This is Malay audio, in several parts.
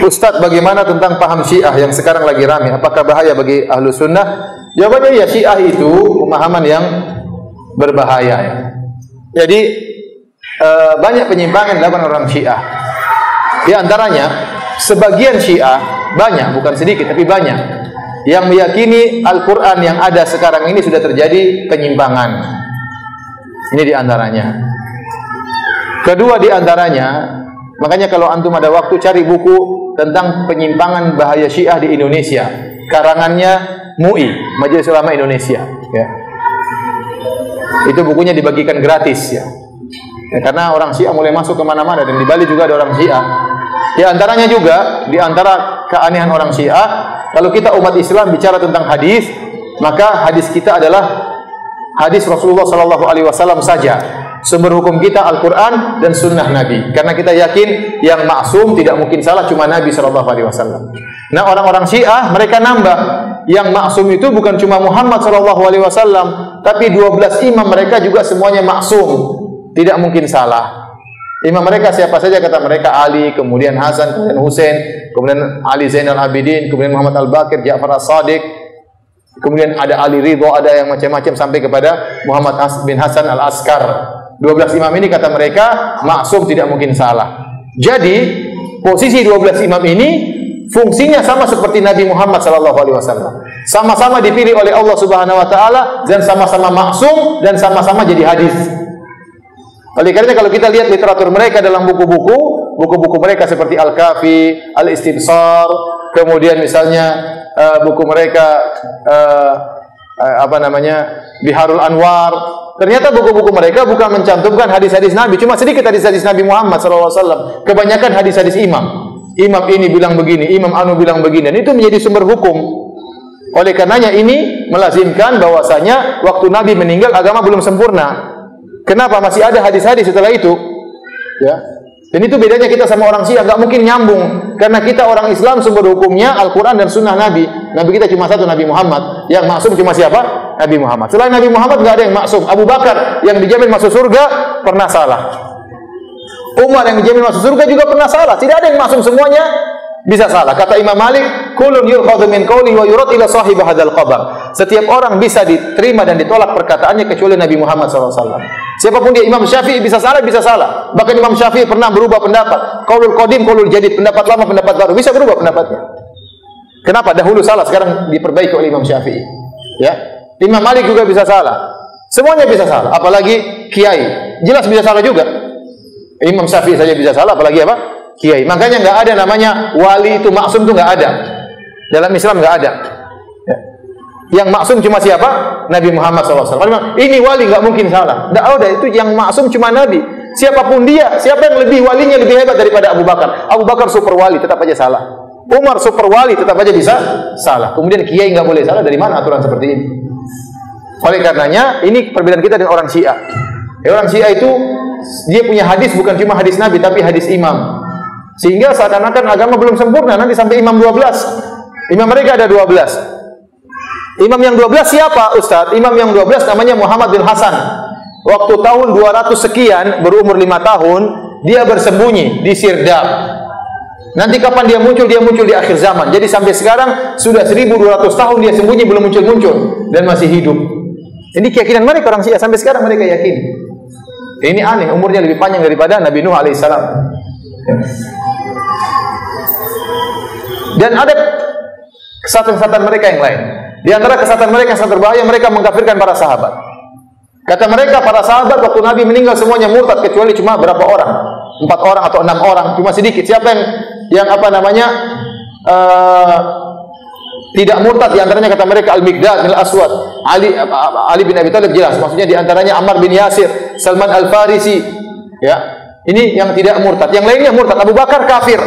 Ustadz, bagaimana tentang paham Syiah yang sekarang lagi ramai? Apakah bahaya bagi ahlu sunnah? Jawabannya ya, Syiah itu pemahaman yang berbahaya. Ya. Jadi banyak penyimpangan dilakukan orang Syiah. Di antaranya sebagian Syiah, banyak, bukan sedikit tapi banyak, yang meyakini Al-Quran yang ada sekarang ini sudah terjadi penyimpangan. Ini di antaranya. Kedua di antaranya, makanya kalau antum ada waktu cari buku tentang penyimpangan bahaya Syiah di Indonesia, karangannya MUI, Majelis Ulama Indonesia. Ya. Itu bukunya dibagikan gratis ya. Karena orang Syiah mulai masuk kemana-mana, dan di Bali juga ada orang Syiah. Di antaranya juga, di antara keanehan orang Syiah, kalau kita umat Islam bicara tentang hadis, maka hadis kita adalah hadis Rasulullah SAW saja. Sumber hukum kita Al-Quran dan Sunnah Nabi. Karena kita yakin yang maksum tidak mungkin salah, cuma Nabi SAW. Nah, orang-orang Syiah mereka nambah, yang maksum itu bukan cuma Muhammad SAW, tapi 12 imam mereka juga semuanya maksum, tidak mungkin salah. Imam mereka siapa saja kata mereka? Ali, kemudian Hasan, kemudian Husain, kemudian Ali Zainal Abidin, kemudian Muhammad Al-Baqir, Ja'far As-Sadiq, kemudian ada Ali Ridho, ada yang macam-macam sampai kepada Muhammad bin Hasan Al-Askar. 12 imam ini kata mereka maksum, tidak mungkin salah. Jadi posisi 12 imam ini fungsinya sama seperti Nabi Muhammad SAW. Sama-sama dipilih oleh Allah Subhanahu Wa Taala dan sama-sama maksum dan sama-sama jadi hadis. Oleh karena kalau kita lihat literatur mereka dalam buku-buku mereka seperti Al-Kafi, Al-Istibsar, kemudian misalnya buku mereka Biharul Anwar. Ternyata buku-buku mereka bukan mencantumkan hadis-hadis Nabi, cuma sedikit hadis-hadis Nabi Muhammad SAW. Kebanyakan hadis-hadis imam. Imam ini bilang begini, Imam Anu bilang begini, dan itu menjadi sumber hukum. Oleh karenanya ini melazimkan bahwasanya waktu Nabi meninggal agama belum sempurna. Kenapa masih ada hadis-hadis setelah itu? Ya. Dan itu bedanya kita sama orang Syiah, enggak mungkin nyambung. Karena kita orang Islam sumber hukumnya Al-Quran dan Sunnah Nabi. Nabi kita cuma satu, Nabi Muhammad. Yang maksum cuma siapa? Nabi Muhammad. Selain Nabi Muhammad enggak ada yang maksum. Abu Bakar yang dijamin masuk surga pernah salah. Umar yang dijamin masuk surga juga pernah salah. Tidak ada yang maksum, semuanya bisa salah. Kata Imam Malik, kullun yu'khadhu min qawli wa yurad ila sahib hadzal qabr. Setiap orang bisa diterima dan ditolak perkataannya kecuali Nabi Muhammad SAW. Siapapun dia, Imam Syafi'i bisa salah, bisa salah. Bahkan Imam Syafi'i pernah berubah pendapat. Qaulul qadim, qaulul jadid, pendapat lama, pendapat baru, bisa berubah pendapatnya. Kenapa? Dahulu salah, sekarang diperbaiki oleh Imam Syafi'i. Ya. Imam Malik juga bisa salah. Semuanya bisa salah, apalagi kiai. Jelas bisa salah juga. Imam Syafi'i saja bisa salah, apalagi apa? Kiai. Makanya enggak ada namanya wali itu maksum, itu enggak ada. Dalam Islam enggak ada. Ya. Yang maksum cuma siapa? Nabi Muhammad SAW. Ini wali enggak mungkin salah. Enggak ada, itu yang maksum cuma Nabi. Siapapun dia, siapa yang lebih walinya lebih hebat daripada Abu Bakar? Abu Bakar super wali, tetap aja salah. Umar super wali, tetap aja bisa salah. Kemudian kiai enggak boleh salah, dari mana aturan seperti ini? Oleh karenanya ini perbedaan kita dengan orang Syiah. Orang Syiah itu dia punya hadis bukan cuma hadis Nabi tapi hadis imam. Sehingga seakan-akan agama belum sempurna, nanti sampai imam 12. Imam mereka ada 12. Imam yang 12 siapa, Ustaz? Imam yang 12 namanya Muhammad bin Hasan. Waktu tahun 200 sekian, berumur 5 tahun, dia bersembunyi di Sirdab. Nanti kapan dia muncul? Dia muncul di akhir zaman. Jadi sampai sekarang sudah 1200 tahun dia sembunyi, belum muncul-muncul dan masih hidup. Ini keyakinan mereka orang Syiah, sampai sekarang mereka yakin. Ini aneh, umurnya lebih panjang daripada Nabi Nuh alaihissalam. Dan ada kesatuan-kesatuan mereka yang lain. Di antara kesatuan mereka yang sangat berbahaya, mereka mengkafirkan para sahabat. Kata mereka, para sahabat waktu Nabi meninggal semuanya murtad kecuali cuma berapa orang? 4 orang atau 6 orang, cuma sedikit. Siapa yang tidak murtad? Di antaranya kata mereka Al-Miqdad bin Al-Aswad, Ali bin Abi Thalib jelas. Maksudnya di antaranya Ammar bin Yasir, Salman Al-Farisi. Ya, ini yang tidak murtad. Yang lainnya murtad. Abu Bakar kafir,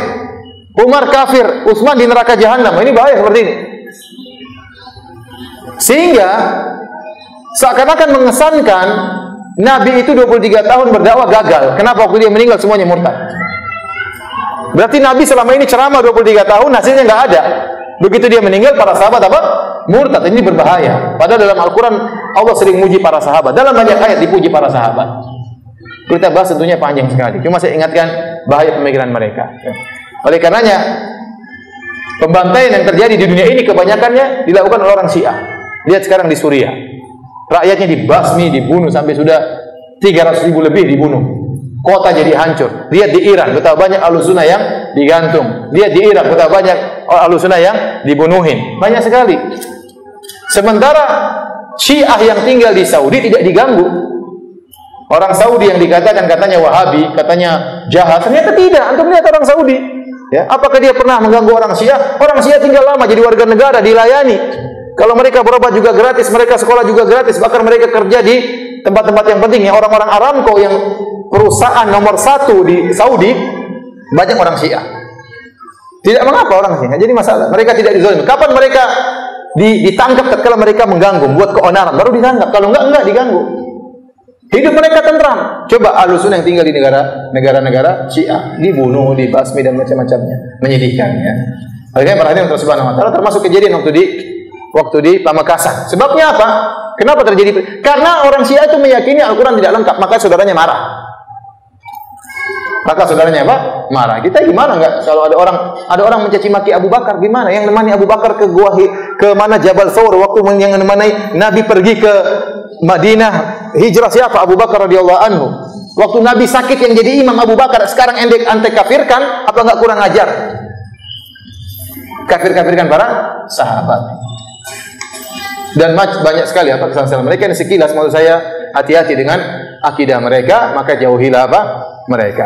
Umar kafir, Utsman di neraka jahanam. Ini bahaya seperti ini. Sehingga seakan-akan mengesankan Nabi itu 23 tahun berdakwah gagal. Kenapa waktu dia meninggal semuanya murtad? Berarti Nabi selama ini ceramah 23 tahun hasilnya enggak ada. Begitu dia meninggal para sahabat apa? Murtad. Ini berbahaya. Padahal dalam Al-Quran Allah sering muji para sahabat. Dalam banyak ayat dipuji para sahabat. Kita bahas tentunya panjang sekali. Cuma saya ingatkan bahaya pemikiran mereka. Oleh karenanya, pembantaian yang terjadi di dunia ini kebanyakannya dilakukan oleh orang Syiah. Lihat sekarang di Suriah. Rakyatnya dibasmi, dibunuh sampai sudah 300.000 lebih dibunuh. Kota jadi hancur. Lihat di Iran, betapa banyak Ahlussunnah yang digantung. Lihat di Irak, betapa banyak Ahlussunnah yang dibunuhin. Banyak sekali. Sementara Syiah yang tinggal di Saudi tidak diganggu. Orang Saudi yang dikatakan katanya Wahabi, katanya jahat, ternyata tidak. Antum lihat orang Saudi. Ya, apakah dia pernah mengganggu orang Syiah? Orang Syiah tinggal lama jadi warga negara, dilayani. Kalau mereka berobat juga gratis, mereka sekolah juga gratis, bahkan mereka kerja di tempat-tempat yang penting. Ya, orang-orang Aramco yang perusahaan nomor 1 di Saudi, banyak orang Syiah. Tidak mengapa orang Syiah, jadi masalah. Mereka tidak dizalimi. Kapan mereka ditangkap? Ketika mereka mengganggu, buat keonaran, baru ditangkap. Kalau enggak diganggu. Hidup mereka tentram. Coba Ahlussunnah yang tinggal di negara-negara Syiah dibunuh, dibasmi dan macam-macamnya. Menyedihkan ya. Makanya perhatian Allah Subhanahu wa taala, termasuk kejadian waktu di Pamekasan. Sebabnya apa? Kenapa terjadi? Karena orang Syiah itu meyakini Al-Qur'an tidak lengkap, maka saudaranya marah. Maka saudaranya apa? Marah. Kita gimana enggak kalau ada orang mencaci maki Abu Bakar, gimana? Yang nemani Abu Bakar ke mana Jabal Thawr waktu yang menemani Nabi pergi ke Madinah hijrah siapa? Abu Bakar radhiyallahu anhu. Waktu Nabi sakit yang jadi imam Abu Bakar, sekarang ente kafirkan, apa enggak kurang ajar? Kafirkan para sahabat. Dan banyak sekali apa kesalahan mereka. Ini sekilas maksud saya, hati-hati dengan akidah mereka, maka jauhilah apa? Mereka.